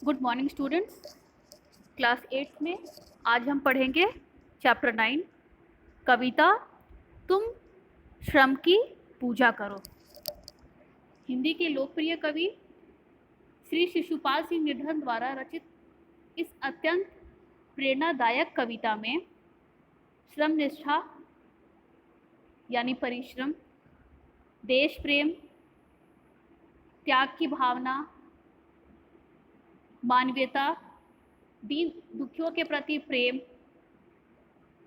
Good morning students. Class 8 में आज हम पढ़ेंगे चैप्टर 9 कविता तुम श्रम की पूजा करो। हिंदी के लोकप्रिय कवि श्री शिशुपाल सिंह निर्धन द्वारा रचित इस अत्यंत प्रेरणादायक कविता में श्रम निष्ठा यानी परिश्रम, देश प्रेम, त्याग की भावना, मानवीयता, दीन दुखियों के प्रति प्रेम,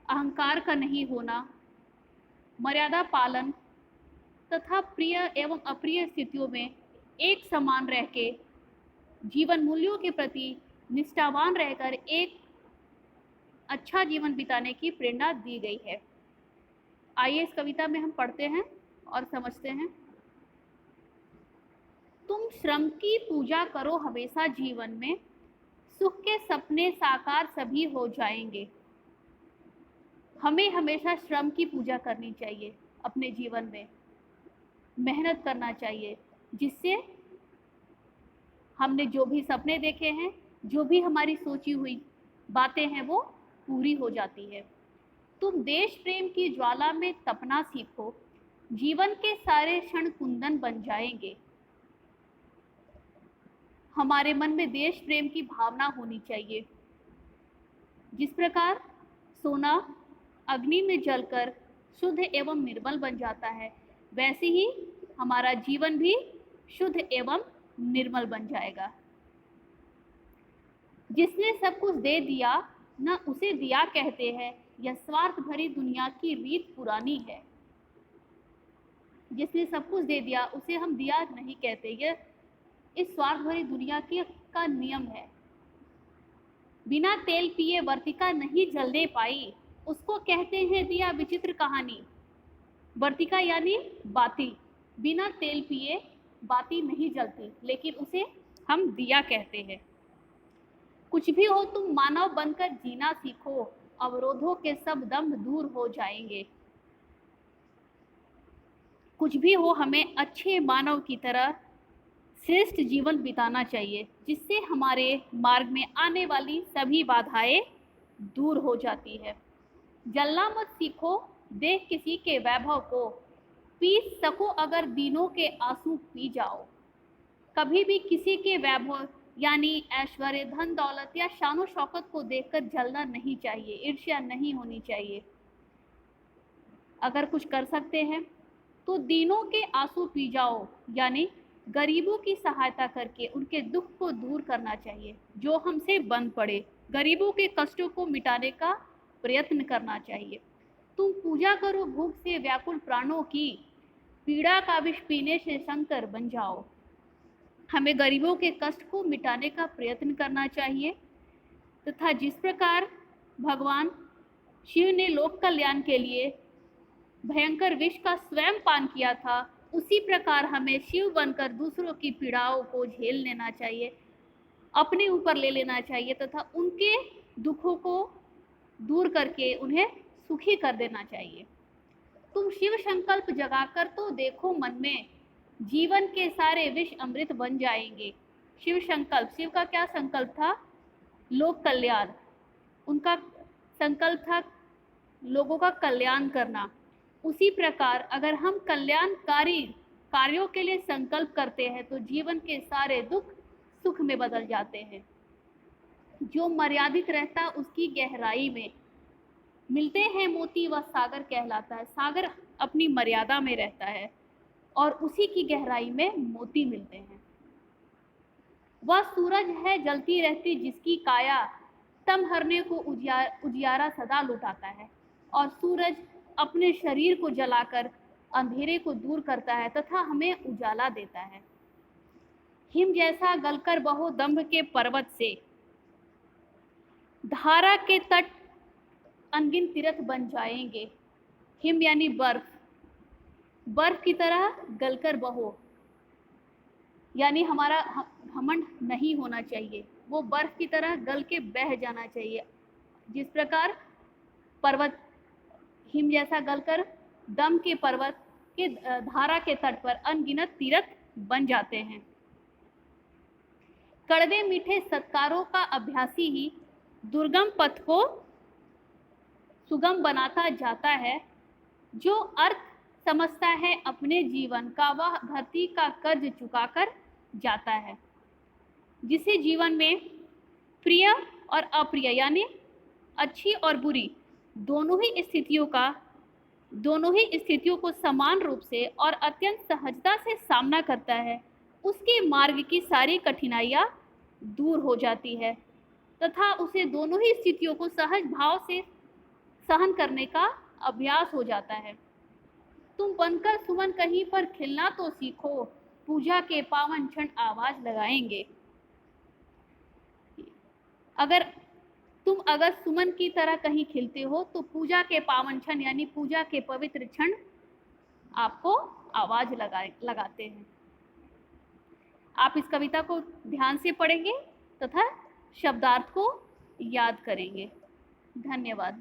अहंकार का नहीं होना, मर्यादा पालन तथा प्रिय एवं अप्रिय स्थितियों में एक समान रह के जीवन मूल्यों के प्रति निष्ठावान रहकर एक अच्छा जीवन बिताने की प्रेरणा दी गई है। आइए इस कविता में हम पढ़ते हैं और समझते हैं। तुम श्रम की पूजा करो हमेशा जीवन में, सुख के सपने साकार सभी हो जाएंगे। हमें हमेशा श्रम की पूजा करनी चाहिए, अपने जीवन में मेहनत करना चाहिए, जिससे हमने जो भी सपने देखे हैं, जो भी हमारी सोची हुई बातें हैं, वो पूरी हो जाती है। तुम देश प्रेम की ज्वाला में तपना सीखो, जीवन के सारे क्षण कुंदन बन जाएंगे। हमारे मन में देश प्रेम की भावना होनी चाहिए। जिस प्रकार सोना अग्नि में जलकर शुद्ध एवं निर्मल बन जाता है, वैसे ही हमारा जीवन भी शुद्ध एवं निर्मल बन जाएगा। जिसने सब कुछ दे दिया न उसे दिया कहते हैं, यह स्वार्थ भरी दुनिया की रीत पुरानी है। जिसने सब कुछ दे दिया उसे हम दिया नहीं कहते, यह इस स्वार्थ भरी दुनिया का नियम है। बिना तेल पिए वर्तिका नहीं जलने पाई, उसको कहते हैं दिया विचित्र कहानी। वर्तिका यानी बाती, बिना तेल पिए बाती नहीं जलती, लेकिन उसे हम दिया कहते हैं। कुछ भी हो तुम मानव बनकर जीना सीखो, अवरोधों के सब दंभ दूर हो जाएंगे। कुछ भी हो, हमें अच्छे मानव की तरह श्रेष्ठ जीवन बिताना चाहिए, जिससे हमारे मार्ग में आने वाली सभी बाधाएं दूर हो जाती है। जलना मत सीखो देख किसी के वैभव को, पी सको अगर दीनों के आंसू पी जाओ। कभी भी किसी के वैभव यानी ऐश्वर्य, धन दौलत या शानो शौकत को देखकर जलना नहीं चाहिए, ईर्ष्या नहीं होनी चाहिए। अगर कुछ कर सकते हैं तो दीनों के आंसू पी जाओ, यानी गरीबों की सहायता करके उनके दुख को दूर करना चाहिए। जो हमसे बंद पड़े, गरीबों के कष्टों को मिटाने का प्रयत्न करना चाहिए। तुम पूजा करो भूख से व्याकुल प्राणों की, पीड़ा का विष पीने से शंकर बन जाओ। हमें गरीबों के कष्ट को मिटाने का प्रयत्न करना चाहिए तथा जिस प्रकार भगवान शिव ने लोक कल्याण के लिए भयंकर विष का स्वयं पान किया था, उसी प्रकार हमें शिव बनकर दूसरों की पीड़ाओं को झेल लेना चाहिए, अपने ऊपर ले लेना चाहिए तथा उनके दुखों को दूर करके उन्हें सुखी कर देना चाहिए। तुम शिव संकल्प जगाकर तो देखो मन में, जीवन के सारे विष अमृत बन जाएंगे। शिव संकल्प, शिव का क्या संकल्प था? लोक कल्याण। उनका संकल्प था लोगों का कल्याण करना। उसी प्रकार अगर हम कल्याणकारी कार्यों के लिए संकल्प करते हैं तो जीवन के सारे दुख सुख में बदल जाते हैं। जो मर्यादित रहता उसकी गहराई में मिलते हैं मोती, वह सागर कहलाता है। सागर अपनी मर्यादा में रहता है और उसी की गहराई में मोती मिलते हैं। वह सूरज है जलती रहती जिसकी काया, तम हरने को उजियारा सदा लुटाता है। और सूरज अपने शरीर को जलाकर अंधेरे को दूर करता है तथा हमें उजाला देता है। हिम जैसा गलकर बहो दंभ के पर्वत से, धारा के तट अनगिन तीर्थ बन जाएंगे। हिम यानी बर्फ, बर्फ की तरह गलकर बहो, यानी हमारा घमंड नहीं होना चाहिए, वो बर्फ की तरह गल के बह जाना चाहिए। जिस प्रकार पर्वत हिम जैसा गलकर दम के पर्वत के धारा के तट पर अनगिनत तीर्थ बन जाते हैं। कड़वे मीठे सत्कारों का अभ्यासी ही दुर्गम पथ को सुगम बनाता जाता है। जो अर्थ समझता है अपने जीवन का, वह धरती का कर्ज चुकाकर जाता है। जिसे जीवन में प्रिय और अप्रिय यानी अच्छी और बुरी दोनों ही स्थितियों को समान रूप से और अत्यंत सहजता से सामना करता है, उसके मार्ग की सारी कठिनाइयाँ दूर हो जाती है तथा उसे दोनों ही स्थितियों को सहज भाव से सहन करने का अभ्यास हो जाता है। तुम बनकर सुमन कहीं पर खिलना तो सीखो, पूजा के पावन क्षण आवाज लगाएंगे। अगर सुमन की तरह कहीं खिलते हो तो पूजा के पावन क्षण यानी पूजा के पवित्र क्षण आपको आवाज लगाते हैं। आप इस कविता को ध्यान से पढ़ेंगे तथा शब्दार्थ को याद करेंगे। धन्यवाद।